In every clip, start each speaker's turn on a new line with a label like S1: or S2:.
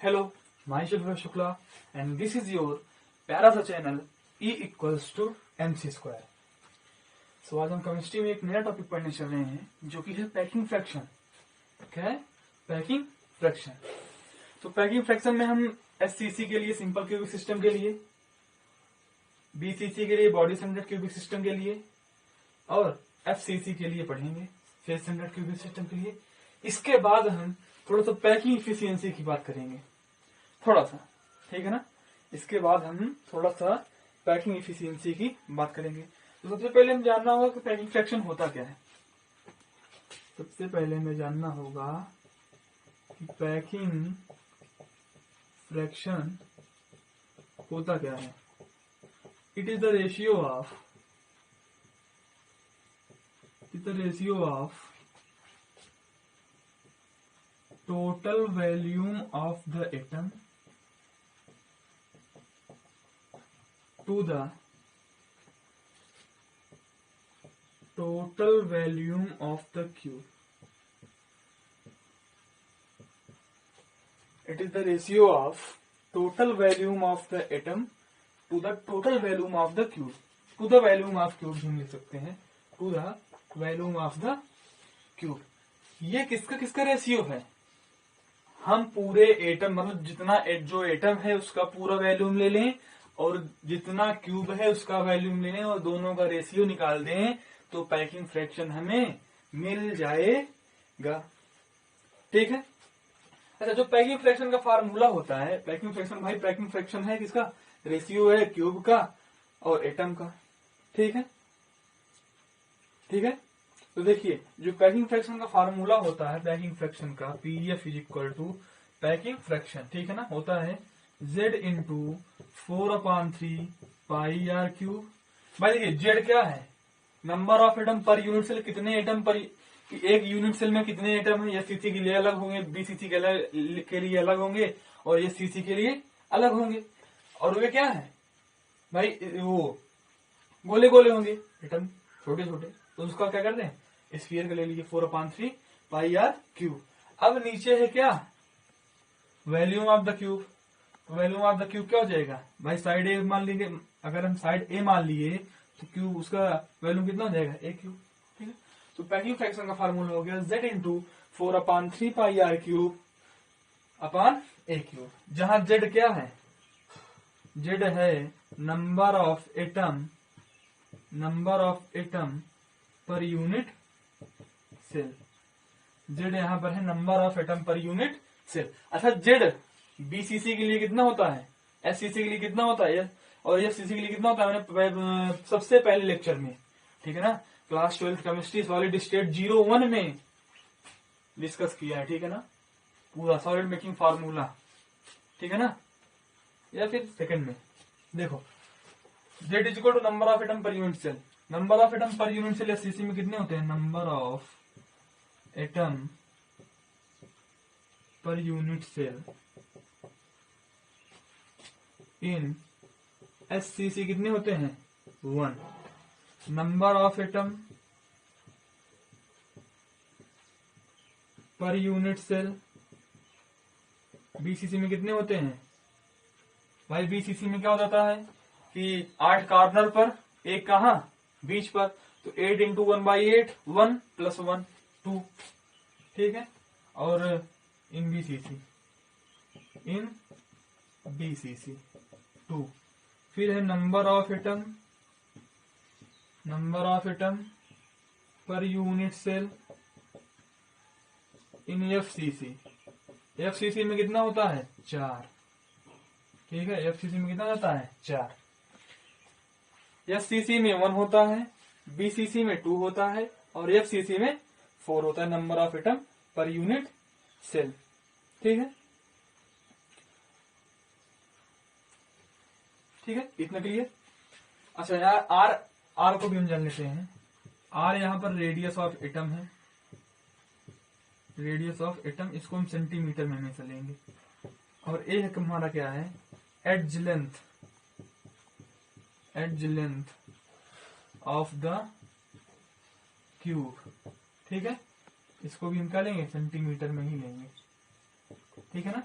S1: Hello, myself Shukla and this is your Parasa channel E equals to MC square. So आज हम chemistry में एक नया topic पढ़ने चल रहे हैं जो कि है पैकिंग फ्रैक्शन. क्या है? Packing fraction. तो पैकिंग फ्रैक्शन में हम SCC के लिए सिंपल क्यूबिक सिस्टम के लिए, BCC के लिए बॉडी सेंटर्ड क्यूबिक सिस्टम के लिए और FCC के लिए पढ़ेंगे फेस सेंटर्ड क्यूबिक सिस्टम के लिए. इसके बाद हम थोड़ा सा पैकिंग इफिशियंसी की बात करेंगे, थोड़ा सा, ठीक है ना. इसके बाद हम थोड़ा सा पैकिंग इफिशियंसी की बात करेंगे. तो सबसे पहले हमें जानना होगा कि पैकिंग फ्रैक्शन होता क्या है. सबसे पहले हमें जानना होगा कि पैकिंग फ्रैक्शन होता क्या है. It is the ratio of total volume of the atom to the total volume of the cube. It is the ratio of total volume of the atom to the total volume of the cube. To the volume of cube हम लिख सकते हैं, to the volume of the cube. ये किसका किसका ratio है. हम पूरे एटम मतलब जितना जो एटम है उसका पूरा वैल्यूम ले लें और जितना क्यूब है उसका वैल्यूम ले लें और दोनों का रेशियो निकाल दें तो पैकिंग फ्रैक्शन हमें मिल जाएगा. ठीक है. अच्छा, जो पैकिंग फ्रैक्शन का फार्मूला होता है, पैकिंग फ्रैक्शन भाई पैकिंग फ्रैक्शन है किसका, रेशियो है क्यूब का और एटम का. ठीक है. ठीक है. तो देखिए जो पैकिंग फ्रैक्शन का फार्मूला होता है पैकिंग फ्रैक्शन का, PF is equal to packing fraction, ठीक है ना, होता है Z into 4/3 pi are cube. भाई देखिए जेड क्या है, number of atom per unit cell. कितने एटम पर एक यूनिट सेल में कितने एटम है. एससीसी के लिए अलग होंगे, बीसीसी के लिए अलग होंगे और एससीसी के लिए अलग होंगे. और वे क्या है भाई, वो गोले गोले होंगे एटम, छोटे छोटे. तो उसका क्या करते हैं, स्फीयर का ले लीजिए 4/3 पाई आर क्यूब. अब नीचे है क्या, volume of the cube. Volume of the cube क्या हो जाएगा भाई, साइड ए मान लीजिए. अगर हम साइड ए मान लिए तो क्यूब उसका वॉल्यूम कितना हो जाएगा, ए क्यूब. ठीक है. तो पैकिंग फ्रैक्शन का फार्मूला हो गया Z into 4/3 pi are cube upon a cube. जहां Z क्या है, Z है number of atom per unit cell. Z यहां पर है number of atom per unit cell. अच्छा, Z बीसीसी के लिए कितना होता है, एससीसी के लिए कितना होता है और एफसीसी के लिए कितना होता है, मैंने सबसे पहले लेक्चर में, ठीक है ना, क्लास 12 केमिस्ट्री सॉलिड स्टेट 01 में डिस्कस किया है. ठीक है ना, पूरा सॉलिड मेकिंग फार्मूला. ठीक है ना, या फिर सेकंड में देखो Z is equal to number of atom per unit cell. Number of atom per unit cell SCC में कितने होते हैं, number of atom per unit cell in SCC कितने होते हैं, 1. Number of atom per unit cell BCC में कितने होते हैं भाई. बीसीसी में क्या हो जाता है कि 8 कार्नर पर, एक कहा बीच पर, तो 8 इंटू 1/8 1 प्लस 1 2. ठीक है. और इन बीसीसी 2. फिर है number of atom per unit cell in FCC में कितना होता है, 4. ठीक है. एफसीसी में कितना होता है, 4. एससीसी में 1 होता है, बीसीसी में 2 होता है और एफसीसी में 4 होता है number of atom per unit cell. ठीक है. ठीक है, इतना क्लियर. अच्छा यार, आर को भी हम जान लेते हैं. आर यहां पर रेडियस ऑफ एटम है, रेडियस ऑफ एटम, इसको हम सेंटीमीटर में हमेशा लेंगे. और ए हमारा क्या है, edge length of the cube. ठीक है. इसको भी हम क्या लेंगे, सेंटीमीटर में ही लेंगे. ठीक है ना.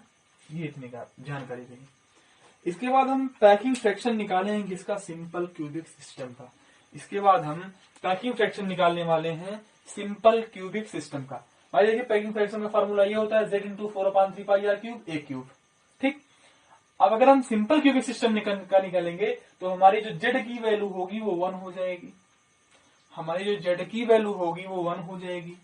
S1: ये इतनी का जानकारी देगी। इसके बाद हम पैकिंग फ्रैक्शन निकालेंगे किसका, सिंपल क्यूबिक सिस्टम का। इसके बाद हम पैकिंग फ्रैक्शन निकालने वाले हैं सिंपल क्यूबिक सिस्टम का। भाई देखिए पैकिंग फ्रैक्शन का फॉर्मूला ये होता है z into 4/3πr³ a cube. ठीक, अब अगर हम सिंपल क्यूबिक सिस्टम का निकालेंगे तो हमारी जो z की वैल्यू होगी वो 1 हो जाएगी। हमारी जो z की वैल्यू होगी वो 1 हो जाएगी,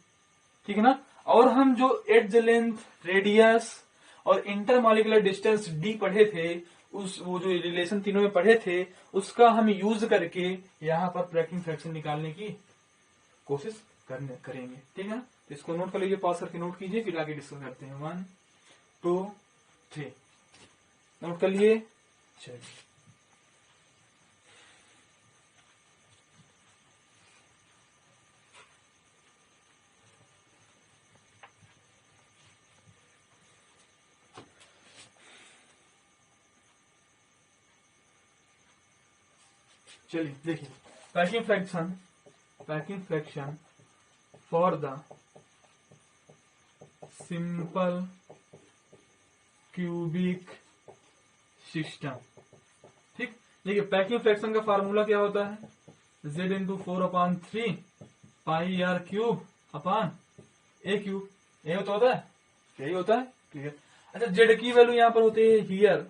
S1: ठीक है ना। और हम जो एज लेंथ, रेडियस और इंटरमॉलिक्यूलर डिस्टेंस d पढ़े थे, उस वो जो रिलेशन तीनों में पढ़े थे, उसका हम यूज करके यहाँ पर पैकिंग फ्रैक्शन निकालने की कोशिश करेंगे, ठीक है ना। तो इसको नोट कर लीजिए, पॉज करके नोट कीजिए, फिर आगे डिस्कस करते हैं। 1 2 3 नोट कर लिए। चलिए चलिए देखिए packing fraction for the simple cubic system. ठीक, देखिए पैकिंग फ्रैक्शन का फार्मूला क्या होता है, z into 4/3πr³ upon a cube. ये होता है, यही होता है, ठीक है। अच्छा z की वैल्यू यहाँ पर होती है हियर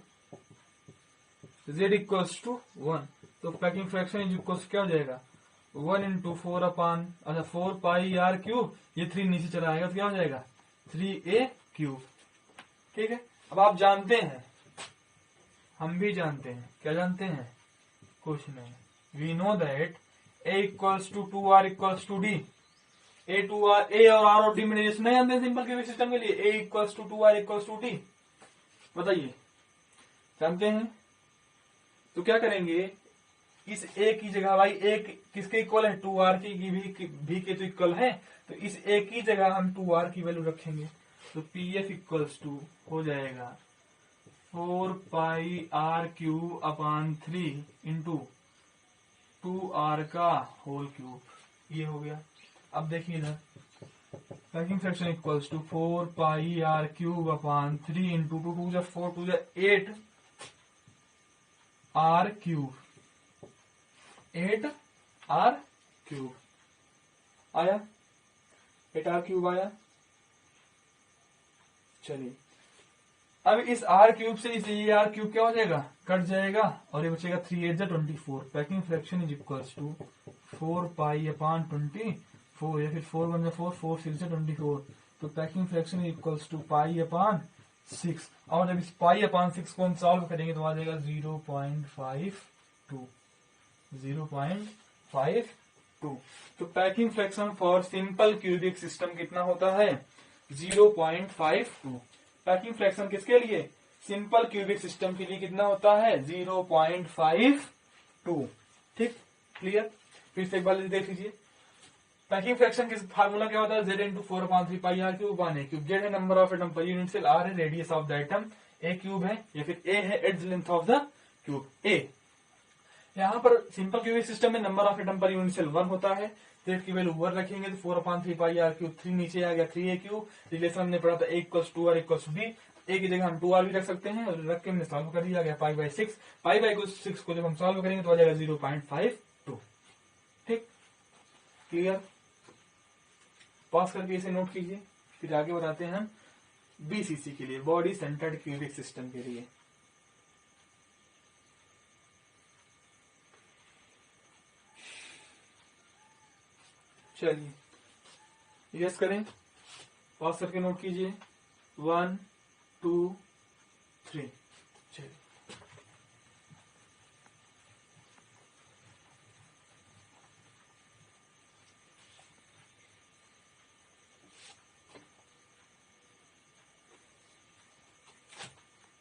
S1: z इक्वल्स टू 1, तो पैकिंग फ्रैक्शन इज इक्वल्स क्या हो जाएगा 1 इंटू 4/3πr³। ये 3 नीचे चला आएगा तो क्या हो जाएगा 3a³। ठीक है, अब आप जानते हैं, हम भी जानते हैं, क्या जानते हैं, कुछ नहीं, we know that a equals to 2r equals to d। a और r और d में नहीं जानते हैं सिंपल क्यूबिक सिस्टम के लिए। a equals to 2r equals to d, बताइए जानते हैं। तो क्या करेंगे, इस a की जगह, भाई a किसके इक्वल है 2r की भी के तो इक्वल है, तो इस a की जगह हम 2r की वैल्यू रखेंगे। तो pf इक्वल्स टू हो जाएगा 4πr³ अपान 3 इंटू 2r का होल क्यूब। ये हो गया। अब देखिए इधर packing fraction equals to 4πr³ upon 3 into 2 2 4 2 8 r³ 8r³ आया, 8r³ आया। चलिए अब इस r³ से इस ये r³ क्या हो जाएगा, कट जाएगा और ये बचेगा 3 8 24। Packing fraction is equals to 4π/24 या फिर 4 1 4 4 6 24। तो packing fraction is equals to π/6। और जब इस π/6 को हम सॉल्व करेंगे तो आ जाएगा 0.52। तो packing fraction for simple cubic system कितना होता है 0.52। पैकिंग फ्रैक्शन किसके लिए, सिंपल क्यूबिक सिस्टम के लिए कितना होता है 0.52। ठीक, क्लियर। फिर से एक बार देख लीजिए, पैकिंग फ्रैक्शन किस फार्मूला क्या होता है z into 4/3πr³ upon a cube. z है number of atom per unit cell, r है radius of the atom, a³ है या फिर a है edge length of the cube a। यहाँ पर सिंपल क्यूबिक सिस्टम में number of atom per unit cell 1 होता है, z की वैल्यू 1 रखेंगे तो 4/3πr³, 3 नीचे आ गया 3a³। रिलेशन हमने पढ़ा था a equals to r equals b, a की जगह हम 2r भी रख सकते हैं और रख के हमने सॉल्व कर दिया गया π/6। π/6 को जब हम सॉल्व करेंगे तो आ जाएगा 0.52। ठीक, क्लियर। पॉज करके इसे नोट कीजिए, फिर आगे बताते हैं हम बीसीसी के लिए, बॉडी सेंटर्ड क्यूबिक सिस्टम के लिए। चलिए यस करें, पॉज करके नोट कीजिए 1 2 3। चलिए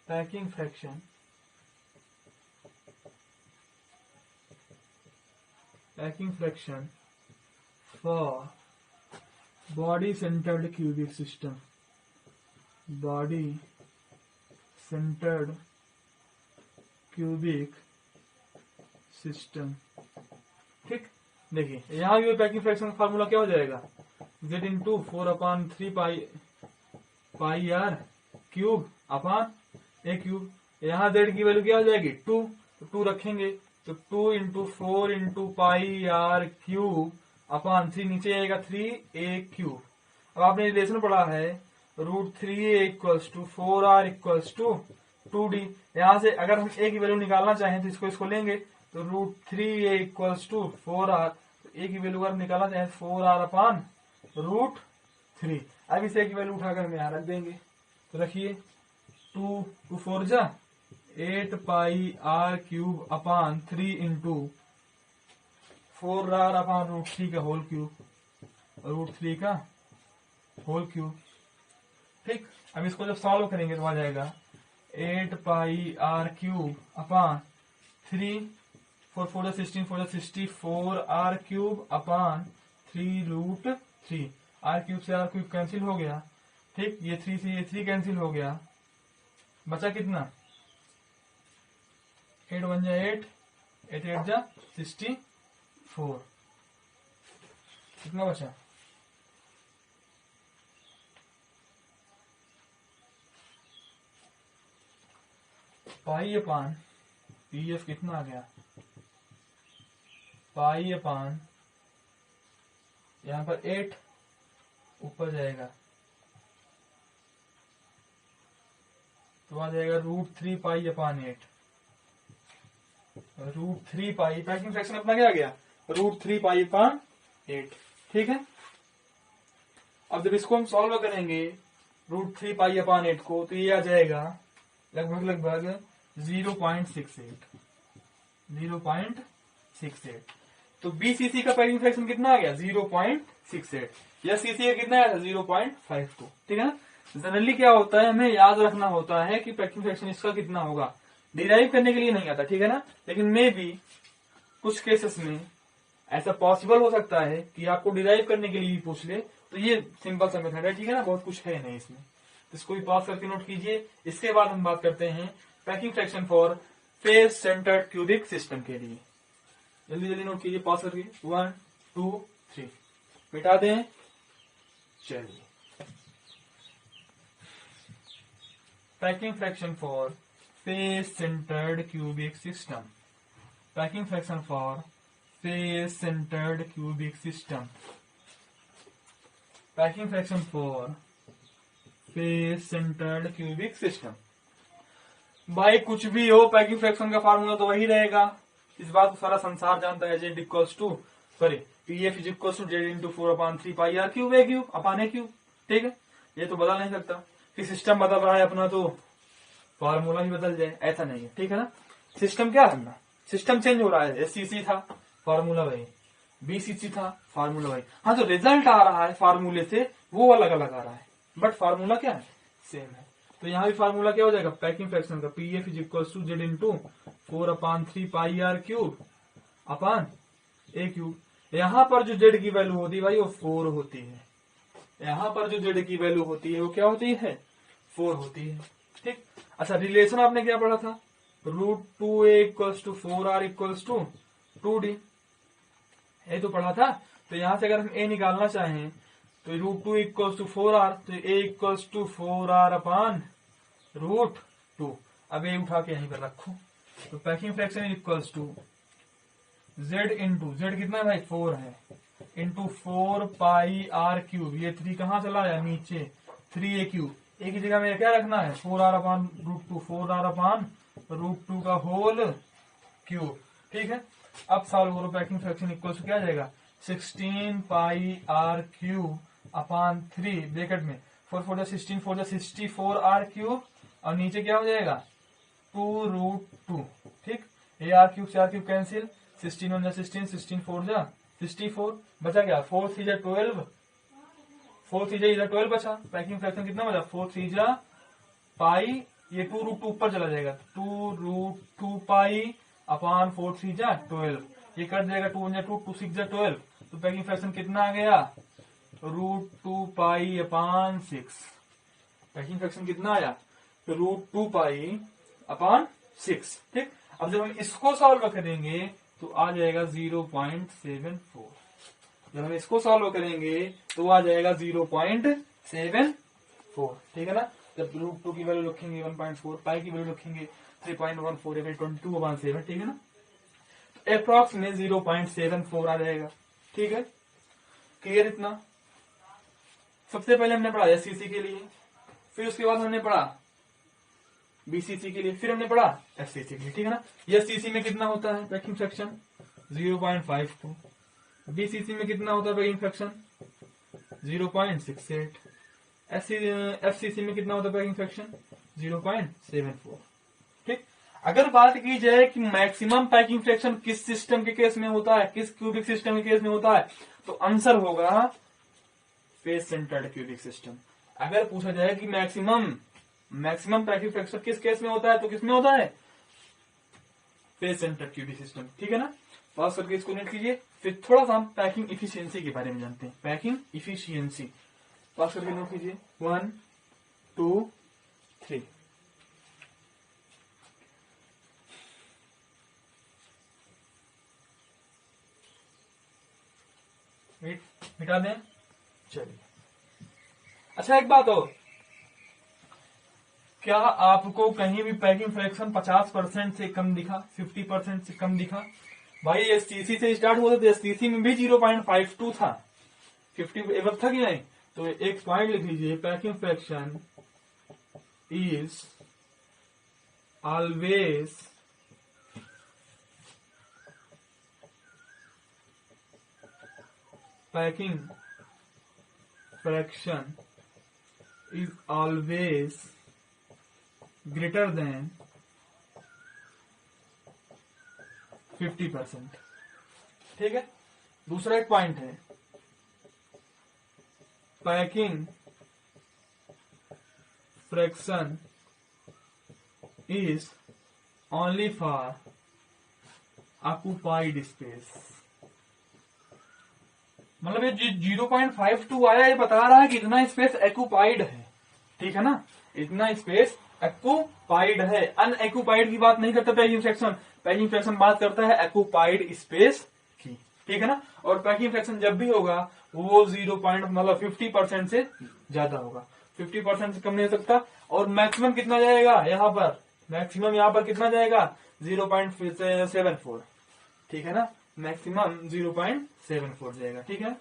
S1: packing fraction for body centered cubic system, body centered cubic system। ठीक, देखिए यहाँ भी पैकिंग फ्रैक्शन का फार्मूला क्या हो जाएगा z into 4/3πr³ upon a cube. यहाँ जेड की वैल्यू क्या हो जाएगी 2, तो 2 रखेंगे तो 2 into 4 into pi are cube upon 3, नीचे आएगा 3 ए क्यूब। अब आपने रिलेशन पढ़ा है √3a equals to 4r equals to 2d। यहाँ से अगर हम a की वैल्यू निकालना चाहें तो इसको लेंगे तो √3a इक्वल्स टू 4r, तो a की वैल्यू अगर निकालना चाहें 4r अपॉन √3। अब इस a की वैल्यू उठाकर हम यहाँ रख देंगे, तो रखिए 2 2 4 जा 8 pi are cube upon 3 into 4r upon √3 का होल क्यूब, √3 का होल क्यूब। ठीक, अब इसको जब सॉल्व करेंगे तो आ जाएगा 8 pi are cube upon 3 4 4 16 4 64 R cube upon 3√3। R cube से आर क्यूब कैंसिल हो गया। ठीक, ये 3 से ये 3 कैंसिल हो गया, बचा कितना 8 1 जा 8 8 8 जा 64, कितना बचा पाई अपान पीएफ कितना आ गया पाई अपान यहाँ पर 8 ऊपर जाएगा तो आ जाएगा √3 पाई अपान 8। √3 पाई, पैकिंग फ्रैक्शन अपना क्या आ गया √3 पाई अपान 8। ठीक है, अब जब इसको हम सॉल्व करेंगे √3 पाई अपान 8 को, तो ये आ जाएगा लगभग 0.68। तो बीसीसी का पैकिंग फ्रैक्शन कितना आ गया 0.68, या सीसी का कितना आया था 0.52। ठीक है ना। जनरली क्या होता है, हमें याद रखना होता है कि पैकिंग फ्रैक्शन इसका कितना होगा, डिराइव करने के लिए नहीं आता। ठीक है ना, लेकिन मे भी कुछ केसेस में ऐसा पॉसिबल हो सकता है कि आपको डिराइव करने के लिए भी पूछ ले, तो ये सिंपल सा मेथड है। ठीक है ना, बहुत कुछ है नहीं इसमें, तो इसको भी पास करके नोट कीजिए। इसके बाद हम बात करते हैं packing fraction for face centered cubic system के लिए। जल्दी जल्दी नोट कीजिए पास करके, 1 2 3 मिटा दें। चलिए, packing fraction for face centered cubic system. Packing fraction for face centered cubic system. Packing fraction for face centered cubic system. भाई कुछ भी हो, पैकिंग फ्रैक्शन का फार्मूला तो वही रहेगा, इस बात को सारा संसार जानता है। Z equals to PF is equals to z into 4/3 pi are cube a cube upon a cube. ठीक है, ये तो बदल नहीं सकता। कि सिस्टम बदल रहा है अपना तो फार्मूला ही बदल जाए, ऐसा नहीं है। ठीक है ना, सिस्टम क्या है, सिस्टम चेंज हो रहा है। एससीसी था फार्मूला वही, बीसीसी था फार्मूला वही। हाँ, जो रिजल्ट आ रहा है फार्मूले से वो अलग अलग आ रहा है, बट फार्मूला क्या है, सेम है। तो यहाँ भी फार्मूला क्या हो जाएगा पैकिंग फ्रैक्शन का, PF is equal to z into 4/3 pi are cube upon a cube. यहाँ पर जो जेड की वैल्यू होती है भाई वो 4 होती है। यहाँ पर जो जेड की वैल्यू होती है वो क्या होती है 4 होती है। ठीक, अच्छा रिलेशन आपने क्या पढ़ा था, √2a equals to 4r equals to 2d, ये तो पढ़ा था। तो यहाँ से अगर हम a निकालना चाहें तो √2 इक्वल्स टू 4r, तो a इक्वल्स टू 4r अपान √2। अब a उठा के यहीं पर रखो, तो packing fraction equals to z into z कितना है भाई 4 है, इंटू 4 पाई आर क्यूब। ये 3 कहाँ चला गया नीचे, 3a क्यूब। एक ही जगह में क्या रखना है 4r अपान √2, 4r अपान √2 का होल क्यूब। ठीक है, अब सॉल्व करो, पैकिंग फ्रैक्शन इक्वल्स क्या आ जाएगा 16 पाई आर क्यूब अपान 3 ब्रैकेट में 4 4 16 4 64 आर क्यूब, और नीचे क्या हो जाएगा 2√2। ठीक, ये आर क्यूब से आर क्यूब कैंसिल, 16 1 16 16 4 जा 64, बचा क्या 4 3 जा 12, 4 3 जा इधर 12 बचा। पैकिंग फ्रैक्शन कितना बचा 4 3 जा पाई, ये 2√2 ऊपर चला जाएगा, 2√2 पाई अपान 4 3 जा 12, ये कट जाएगा 2 1 जा 2 2 6 जा 12। तो पैकिंग फ्रैक्शन कितना आ गया √2 पाई अपान 6। पैकिंग फ्रैक्शन कितना आया √2 पाई अपान 6। ठीक, अब जब हम इसको सॉल्व करेंगे तो आ जाएगा 0.74। जब हम इसको सॉल्व करेंगे तो आ जाएगा 0.74। ठीक है ना, जब √2 की वैल्यू रखेंगे 1.4, पाई की वैल्यू रखेंगे 3.14 या फिर 22/7, ठीक है ना। तो अप्रॉक्स में 0.74 आ जाएगा, ठीक है। क्लियर इतना। सबसे पहले हमने पढ़ा एससीसी के लिए, फिर उसके बाद हमने पढ़ा बीसीसी के लिए, फिर हमने पढ़ा एफसीसी के लिए, ठीक है ना। एससीसी में कितना होता है पैकिंग फ्रैक्शन 0.52, बीसीसी में कितना होता है पैकिंग फ्रैक्शन 0.68, एफसीसी में कितना होता है पैकिंग फ्रैक्शन 0.74, ठीक। अगर बात की जाए कि मैक्सिमम पैकिंग फ्रैक्शन किस सिस्टम के केस में होता है, किस क्यूबिक सिस्टम के केस में होता है, तो आंसर होगा फेस सेंटर्ड क्यूबिक सिस्टम। अगर पूछा जाए कि मैक्सिमम पैकिंग फ्रैक्शन किस केस में होता है, तो किसमें होता है फेस सेंटर्ड क्यूबिक सिस्टम, ठीक है ना। पास करके इसको नोट कीजिए। फिर थोड़ा सा हम पैकिंग इफिशियंसी के बारे में जानते हैं। पैकिंग इफिशियंसी पास करके नोट कीजिए 1 2 3। मिटा दें, चलिए। अच्छा एक बात और, क्या आपको कहीं भी पैकिंग फ्रैक्शन 50% से कम दिखा, 50% से कम दिखा? भाई एसटीसी से स्टार्ट हुआ था तो एसटीसी में भी 0.52 था, 50 एवं था कि नहीं। तो एक पॉइंट लिख लीजिए, packing fraction is always packing fraction is always greater than 50%, ठीक है। दूसरा एक पॉइंट है, packing fraction is only for occupied space. मतलब ये 0.52 आया, ये बता रहा है कि इतना स्पेस एक्यूपाइड है, ठीक है ना, इतना स्पेस एक्यूपाइड है। अनएक्यूपाइड की बात नहीं करता पैकिंग फ्रैक्शन, पैकिंग फ्रैक्शन बात करता है एक्यूपाइड स्पेस की, ठीक है ना। और पैकिंग फ्रैक्शन जब भी होगा वो 50% से ज्यादा होगा, 50% से कम नहीं हो सकता। और मैक्सिमम कितना जाएगा यहाँ पर, मैक्सिमम यहाँ पर कितना जाएगा 0.74, ठीक है ना, मैक्सिमम 0.74 जाएगा, ठीक है।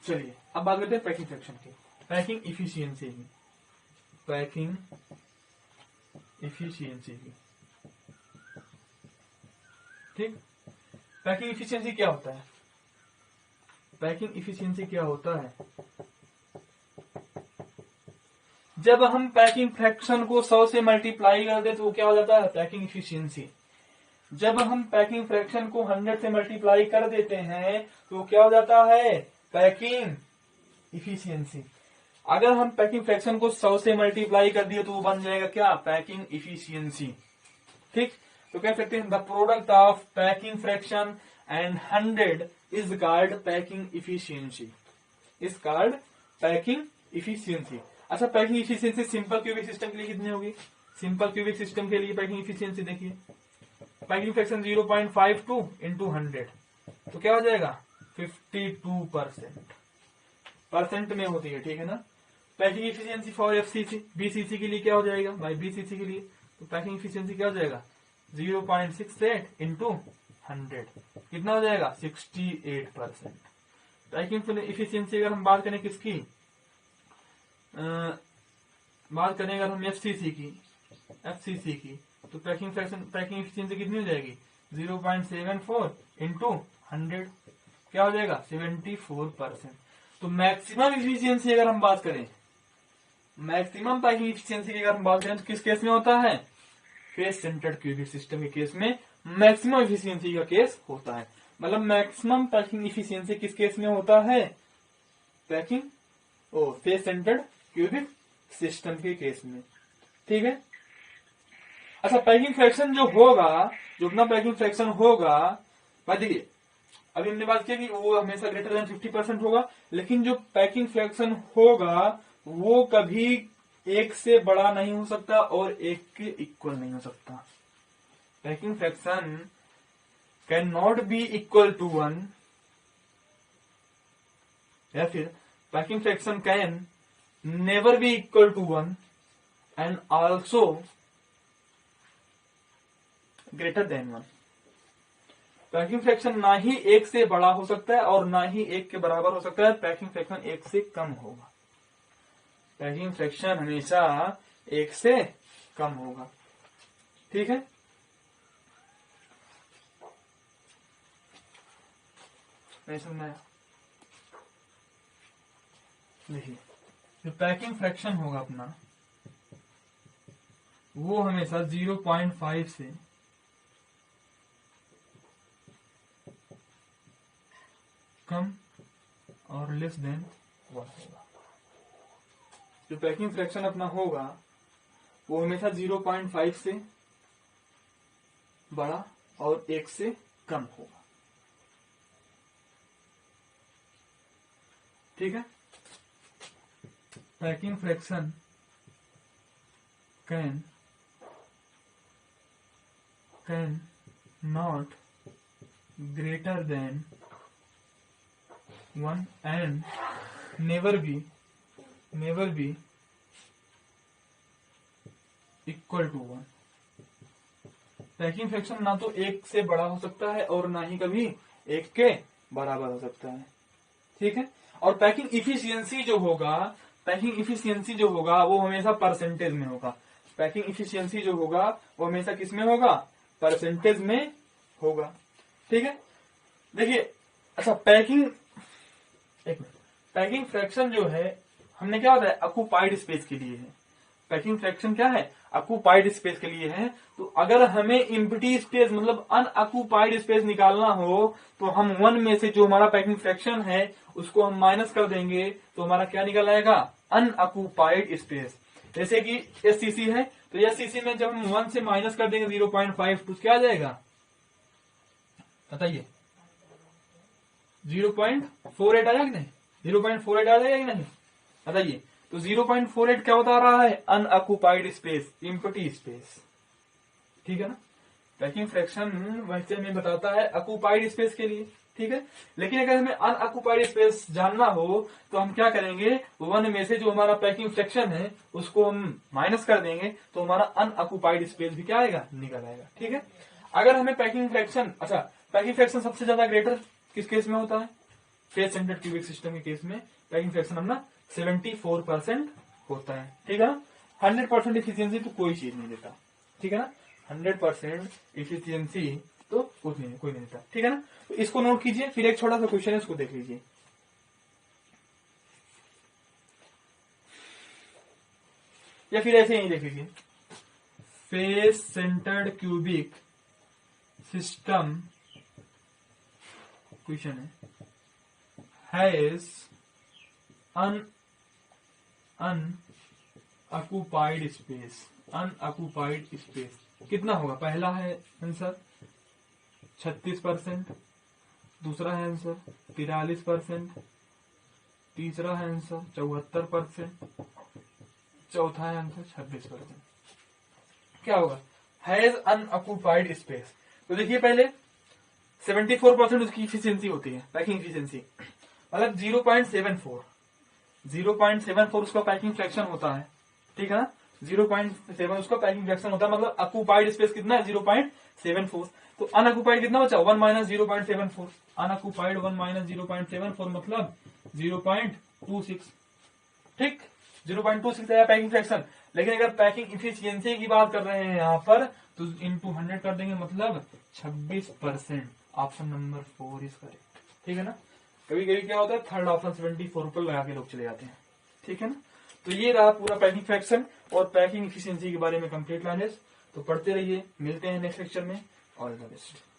S1: चलिए अब बात करते हैं पैकिंग फ्रैक्शन की, पैकिंग इफिशियंसी की, पैकिंग इफिशियंसी की, ठीक। पैकिंग इफिशियंसी क्या होता है, पैकिंग इफिशियंसी क्या होता है? जब हम पैकिंग फ्रैक्शन को 100 से मल्टीप्लाई कर दे तो वो क्या हो जाता है पैकिंग इफिशियंसी। जब हम पैकिंग फ्रैक्शन को 100 से मल्टीप्लाई कर देते हैं तो क्या हो जाता है पैकिंग इफिशियंसी। अगर हम पैकिंग फ्रैक्शन को 100 से मल्टीप्लाई कर दिए तो वो बन जाएगा क्या पैकिंग इफिशियंसी, ठीक। तो कह सकते हैं the product of packing fraction and 100 is called packing efficiency, is called packing efficiency. अच्छा packing efficiency simple cubic system के लिए कितनी होगी? सिंपल क्यूबिक सिस्टम के लिए पैकिंग इफिशियंसी देखिए, पैकिंग फ्रैक्शन 0.52 इंटू 100 तो क्या हो जाएगा 52%, परसेंट में होती है, ठीक है ना। Packing efficiency for FCC BCC के लिए क्या हो जाएगा भाई, बीसीसी के लिए तो पैकिंग इफिशियंसी क्या हो जाएगा 0.68 इंटू 100 कितना हो जाएगा 68%। पैकिंग इफिशियंसी अगर हम बात करें किसकी, बात करें अगर हम एफसीसी की तो पैकिंग फ्रैक्शन पैकिंग इफिशियंसी कितनी हो जाएगी 0.74 इंटू 100 क्या हो जाएगा 74%। तो मैक्सिमम इफिशियंसी अगर हम बात करें, मैक्सिमम पैकिंग इफिशियंसी की अगर हम बात करें तो किस केस में होता है फेस सेंटर्ड क्यूबिक सिस्टम के केस में मैक्सिमम इफिशियंसी का केस होता है। मतलब मैक्सिमम पैकिंग इफिशियंसी किस केस में होता है packing face centered cubic system के केस में, ठीक है। अच्छा पैकिंग फ्रैक्शन जो होगा, जो अपना पैकिंग फ्रैक्शन होगा भाई देखिए अभी हमने बात किया कि वो हमेशा ग्रेटर देन 50% होगा, लेकिन जो पैकिंग फ्रैक्शन होगा वो कभी एक से बड़ा नहीं हो सकता और एक के इक्वल नहीं हो सकता। Packing fraction can not be equal to 1 या फिर packing fraction can never be equal to 1 and also greater than 1। Packing fraction ना ही 1 से बड़ा हो सकता है और ना ही 1 के बराबर हो सकता है। पैकिंग फ्रैक्शन 1 से कम होगा। पैकिंग फ्रैक्शन हमेशा 1 से कम होगा। ठीक है, नहीं समझ? देखिए, जो पैकिंग फ्रैक्शन होगा अपना, वो हमेशा 0.5 से कम और लेस देन 1 होगा। जो पैकिंग फ्रैक्शन अपना होगा वो हमेशा 0.5 से बड़ा और 1 से कम होगा। ठीक है, packing fraction can not greater than 1 and never be equal to 1। Packing fraction ना तो 1 से बड़ा हो सकता है और ना ही कभी 1 के बराबर हो सकता है। ठीक है, और पैकिंग इफिशियंसी जो होगा वो हमेशा परसेंटेज में होगा। पैकिंग इफिशियंसी जो होगा वो हमेशा किस में होगा? परसेंटेज में होगा। ठीक है, देखिए, अच्छा पैकिंग फ्रैक्शन जो है, हमने क्या बताया? ऑक्यूपाइड स्पेस के लिए है। पैकिंग फ्रैक्शन क्या है? ऑक्यूपाइड स्पेस के लिए है। तो अगर हमें एम्प्टी स्पेस मतलब अनऑक्यूपाइड स्पेस निकालना हो तो हम 1 में से जो हमारा पैकिंग फ्रैक्शन है उसको हम माइनस कर देंगे तो हमारा क्या निकल आएगा? Unoccupied space. जैसे कि एससीसी है, तो एससीसी में जब हम 1 से माइनस कर देंगे 0.5 तो क्या आ जाएगा? बताइए, 0.48 आया कि नहीं? 0.48 आ जाएगा कि नहीं? बताइए, तो 0.48 क्या बता रहा है? Unoccupied space, empty space. ठीक है ना? पैकिंग फ्रैक्शन वैसे में बताता है ऑक्यूपाइड स्पेस के लिए। ठीक है, लेकिन अगर हमें अनऑक्यूपाइड स्पेस जानना हो तो हम क्या करेंगे? 1 में से जो हमारा पैकिंग फ्रैक्शन है उसको हम माइनस कर देंगे तो हमारा अनऑक्यूपाइड स्पेस भी क्या आएगा? निकल आएगा। ठीक है, अगर हमें पैकिंग फ्रैक्शन, अच्छा, पैकिंग फ्रैक्शन सबसे ज्यादा ग्रेटर किस केस में होता है? फेस सेंटर्ड क्यूबिक सिस्टम के केस में पैकिंग फ्रैक्शन अपना 74% होता है। ठीक है ना? 100% इफिशियंसी तो कोई चीज नहीं देता। ठीक है ना? 100% इफिशियंसी तो कोई नहीं देता। ठीक है ना? तो इसको नोट कीजिए। फिर एक छोटा सा क्वेश्चन है, उसको देख लीजिए। या फिर ऐसे ही देख लीजिए, face centered cubic system question है, has unoccupied space. Unoccupied space कितना होगा? पहला है आंसर 36%, दूसरा है आंसर 43%, तीसरा है आंसर 74%, चौथा है आंसर 26%। क्या होगा? Has unoccupied space. तो देखिए, पहले 74% उसकी इफिशियंसी होती है, पैकिंग इफिशियंसी, मतलब 0.74 उसका पैकिंग फ्रैक्शन होता है। ठीक है ना? 0.7 उसका पैकिंग फ्रैक्शन होता है, मतलब ऑक्यूपाइड स्पेस कितना है? 0.74। तो अनऑक्यूपाइड कितना बचा? 1 माइनस 0.74। अनऑक्यूपाइड 1 माइनस 0.74 मतलब 0.26। ठीक, 0.26 आया पैकिंग फ्रैक्शन। लेकिन अगर पैकिंग इफिशियंसी की बात कर रहे हैं यहाँ पर तो इंटू 100 कर देंगे, मतलब 26%। Option number 4 is correct. ठीक है ना? कभी कभी क्या होता है, थर्ड ऑप्शन 74 पर लगा के लोग चले जाते हैं। ठीक है ना? तो ये रहा पूरा पैकिंग फ्रैक्शन और पैकिंग इफिशियंसी के बारे में कंप्लीट नॉलेज। तो पढ़ते रहिए, मिलते हैं नेक्स्ट लेक्चर में। All the best.